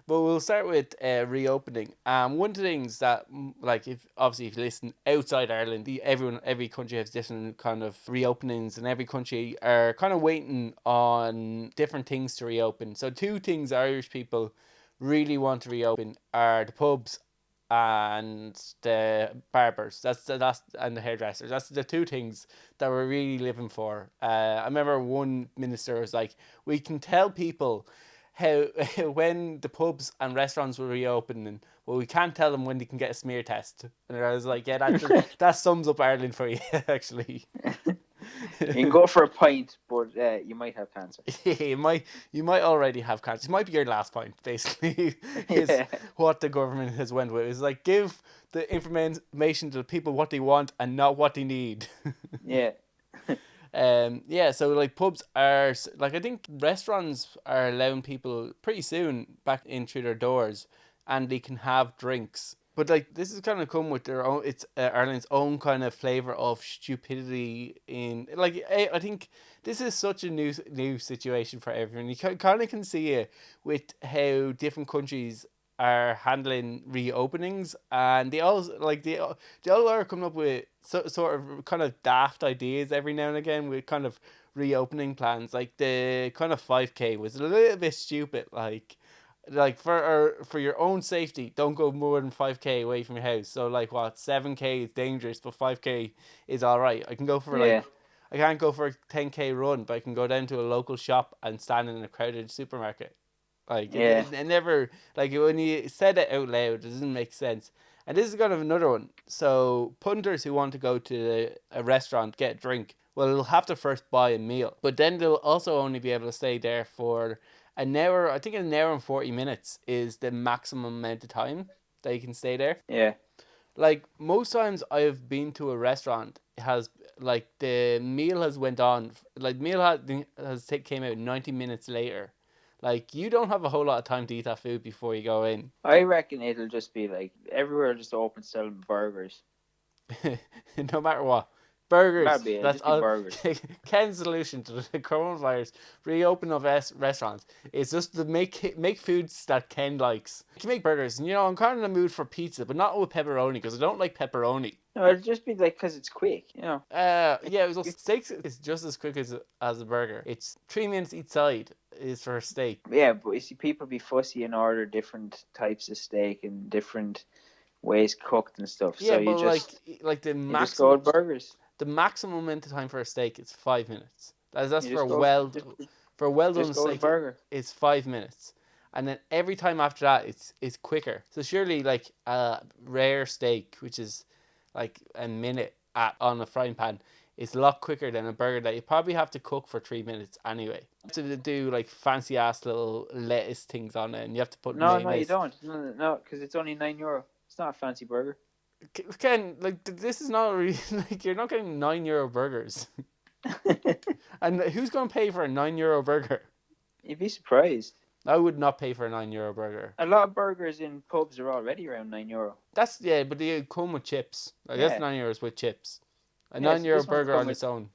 But we'll start with reopening. One of the things that, like, if you listen outside Ireland, every country has different kind of reopenings, and every country are kind of waiting on different things to reopen. So two things Irish people really want to reopen are the pubs and the barbers. That's and the hairdressers. That's the two things that we're really living for. I remember one minister was like, "We can tell people how when the pubs and restaurants were reopening, well, we can't tell them when they can get a smear test." And I was like, "Yeah, that sums up Ireland for you, actually." You can go for a pint, but you might have cancer. You might already have cancer. It might be your last point, basically, is Yeah, what the government has went with. It's like, give the information to the people what they want and not what they need. yeah, Yeah, so like pubs are like, I think restaurants are allowing people pretty soon back in through their doors, and they can have drinks. But like, this is kind of come with their own. It's Ireland's own kind of flavor of stupidity. In like, I think this is such a new situation for everyone. You kind of can see it with how different countries are handling reopenings, and they all are coming up with sort of kind of daft ideas every now and again with kind of reopening plans. Like the kind of 5K was a little bit stupid. Like for your own safety, don't go more than 5K away from your house. So like, what, 7K is dangerous, but 5K is all right. yeah, I can't go for a 10K run, but I can go down to a local shop and stand in a crowded supermarket. Like yeah. it never, like, when you said it out loud, it doesn't make sense. And this is kind of another one. So punters who want to go to a restaurant, get a drink, well, they'll have to first buy a meal, but then they'll also only be able to stay there for an hour. I think an hour and 40 minutes is the maximum amount of time that you can stay there. Yeah. Like, most times I've been to a restaurant, has like the meal has went on, like meal came out 90 minutes later. Like, you don't have a whole lot of time to eat that food before you go in. I reckon it'll just be like everywhere just open selling burgers. No matter what. Burgers. That'd be it. That's Just be all. burgers. Ken's solution to the coronavirus reopen of restaurants is just to make foods that Ken likes. You can make burgers, and I'm kind of in the mood for pizza, but not with pepperoni because I don't like pepperoni. No, it'll just be like because it's quick. Yeah, it was, steaks is just as quick as a burger. It's 3 minutes each side is for a steak. Yeah, but you see, people be fussy and order different types of steak and different ways cooked and stuff. So Yeah, you but just like the you just go maximum with burgers. the maximum amount of time for a steak is 5 minutes. That's You for a just go for a well just done go with steak. burger. It's 5 minutes, and then every time after that, it's quicker. So surely, like, a rare steak, which is like a minute on a frying pan, is a lot quicker than a burger that you probably have to cook for 3 minutes anyway. You have to do like fancy ass little lettuce things on it, and you have to put No, no, you mayonnaise. don't. No, because it's only €9. It's not a fancy burger. Ken, like, this is not really like, you're not getting €9 burgers. And who's going to pay for a €9 burger? You'd be surprised. I would not pay for a €9 burger. A lot of burgers in pubs are already around €9. That's, yeah, but they come with chips. Like, that's Yeah, €9 with chips. A yeah. nine So euro this one will burger come on with. its own.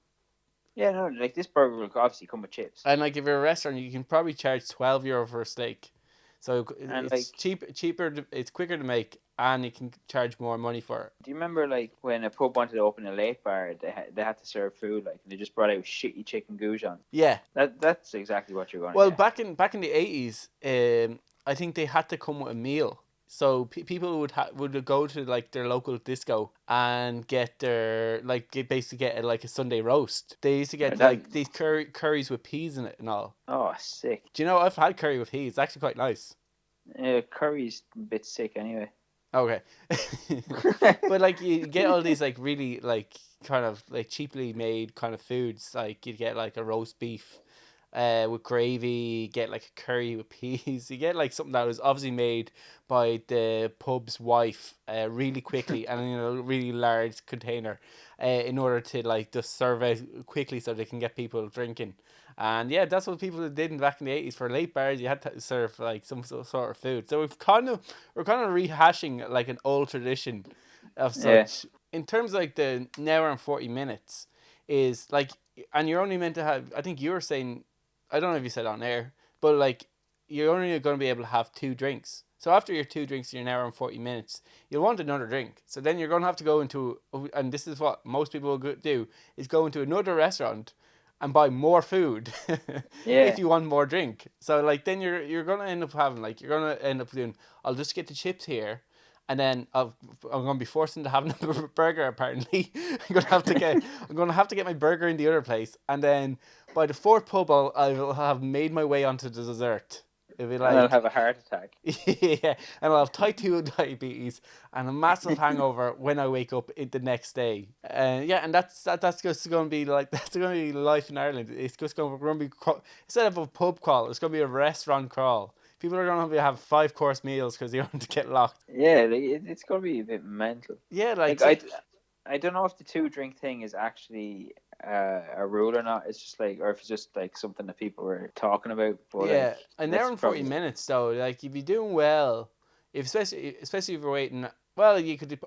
Yeah, no, like this burger will obviously come with chips. And like, if you're a restaurant, you can probably charge €12 for a steak. So And it's like, cheaper. It's quicker to make, and you can charge more money for it. do you remember like when a pub wanted to open a late bar, they had to serve food like, and they just brought out shitty chicken goujons. Yeah. That's exactly what you're going to Well, get. back in the 80s, I think they had to come with a meal. So people would go to like their local disco and get their basically get like a Sunday roast. They used to get That like these curries with peas in it and all. oh sick. Do you know, I've had curry with peas? It's actually quite nice. Curry's a bit sick anyway. Okay. But like, you get all these like really like kind of like cheaply made kind of foods. Like, you'd get like a roast beef with gravy, get like a curry with peas. You get like something that was obviously made by the pub's wife really quickly and in a really large container in order to like just serve out quickly so they can get people drinking. And yeah, that's what people did back in the 80s. For late bars, you had to serve like some sort of food. So we're kind of rehashing like an old tradition of Yeah, such. In terms of like the an hour and 40 minutes is like, and you're only meant to have, I think you were saying, I don't know if you said on air, but like, you're only going to be able to have 2 drinks. So after your 2 drinks in an hour and 40 minutes, you'll want another drink. So then you're going to have to go into, and this is what most people will do, is go into another restaurant and buy more food if Yeah, you want more drink. So like then you're gonna end up having like you're gonna end up doing. I'll just get the chips here, and then I'm gonna be forced into having a burger. Apparently, I'm gonna have to get my burger in the other place, and then by the fourth pub, I will have made my way onto the dessert. It'll be and I'll like have a heart attack. yeah, and I'll have type 2 diabetes and a massive hangover when I wake up the next day. Yeah, and that's just going to be like that's going to be life in Ireland. It's just going to be instead of a pub crawl, it's going to be a restaurant crawl. People are going to have 5 course meals because they want to get locked. Yeah, like, it's gonna be a bit mental. Yeah, like Like I don't know if the 2 drink thing is actually a rule or not. It's just like, or if it's just like something that people were talking about. But like, yeah, an hour that's and 40 probably minutes though. Like if you're doing well, if especially if you're waiting. Well, you could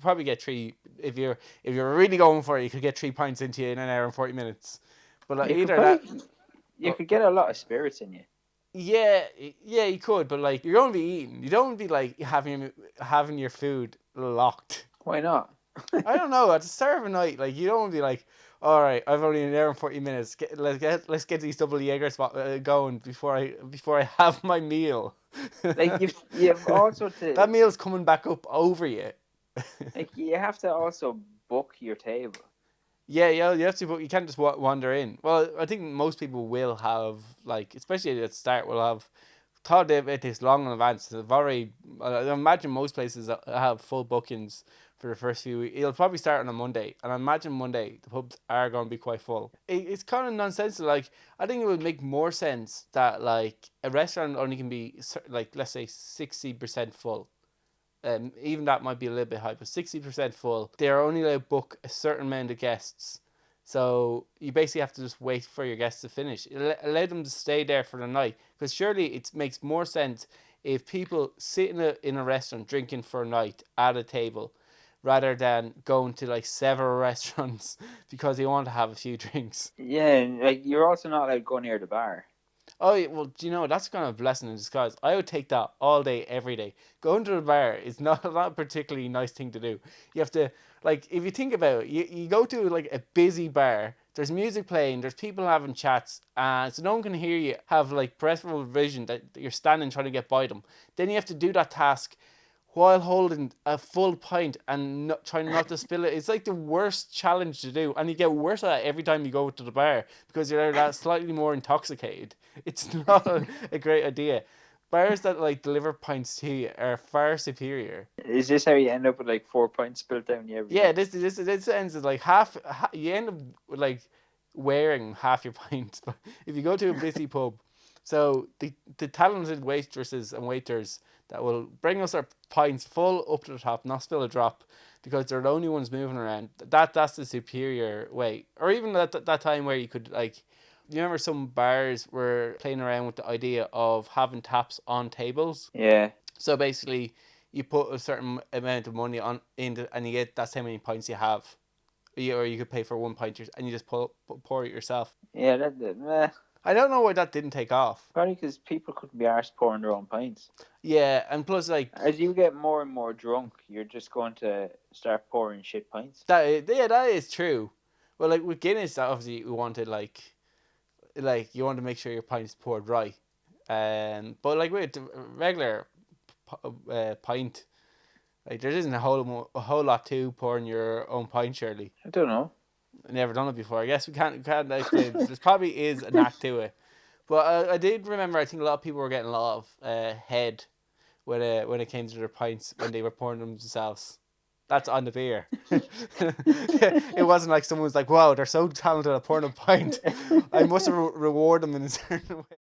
probably get three if you're really going for it. You could get 3 pints into you in an hour and 40 minutes. But like you could either that, probably you or could get a lot of spirits in you. yeah, yeah, you could. But like you're going to be eating. You don't want to be like having your food locked. Why not? I don't know. At the start of a night, like you don't want to be like, all right, I've only an hour and 40 minutes. Let's get these double Jaeger spot going before I have my meal. Like you've also That to meal's coming back up over you. like you have to also book your table. Yeah, yeah, you have to, but you can't just wander in. Well, I think most people will have, like, especially at the start, will have thought about this long in advance. They've already, I imagine most places have full bookings for the first few weeks. It'll probably start on a Monday, and I imagine Monday the pubs are going to be quite full. It's kind of nonsensical. Like, I think it would make more sense that, like, a restaurant only can be, like, let's say 60% full. Even that might be a little bit high, but 60% full. They are only allowed to book a certain amount of guests. So you basically have to just wait for your guests to finish. Allow them to stay there for the night. Because surely it makes more sense if people sit in a restaurant drinking for a night at a table rather than going to like several restaurants because they want to have a few drinks. Yeah, and like you're also not allowed to go near the bar. Oh, yeah, well, do you know, that's kind of a blessing in disguise. I would take that all day, every day. Going to the bar is not a particularly nice thing to do. You have to, like, if you think about it, you go to, like, a busy bar, there's music playing, there's people having chats, so no one can hear you have, like, peripheral vision that you're standing trying to get by them. Then you have to do that task while holding a full pint and trying not to spill it. It's like the worst challenge to do, and you get worse at it every time you go to the bar because you're that slightly more intoxicated. It's not a great idea. Bars that like deliver pints to you are far superior. Is this how you end up with like 4 pints spilled down you every Yeah, time? this ends at like half. You end up with like wearing half your pints. But if you go to a busy pub, so the talented waitresses and waiters that will bring us our pints full up to the top, not spill a drop, because they're the only ones moving around. That's the superior way. Or even that time where you could like. You remember some bars were playing around with the idea of having taps on tables. Yeah, So basically, you put a certain amount of money and you get that's how many pints you have. Or you could pay for 1 pint and you just pour it yourself. yeah. That I don't know why that didn't take off. probably because people couldn't be arsed pouring their own pints. Yeah, and plus like As you get more and more drunk, you're just going to start pouring shit pints. that is true. Well, like with Guinness, obviously we wanted like you want to make sure your pint is poured right. But like with regular pint, like there isn't a whole lot to pouring your own pint. Surely, I don't know. I've never done it before. I guess we can't explain. There probably is a knack to it. But I did remember. I think a lot of people were getting a lot of head when it came to their pints when they were pouring them themselves. That's on the beer. It wasn't like someone was like, "Wow, they're so talented at pouring a pint. I must reward them in a certain way."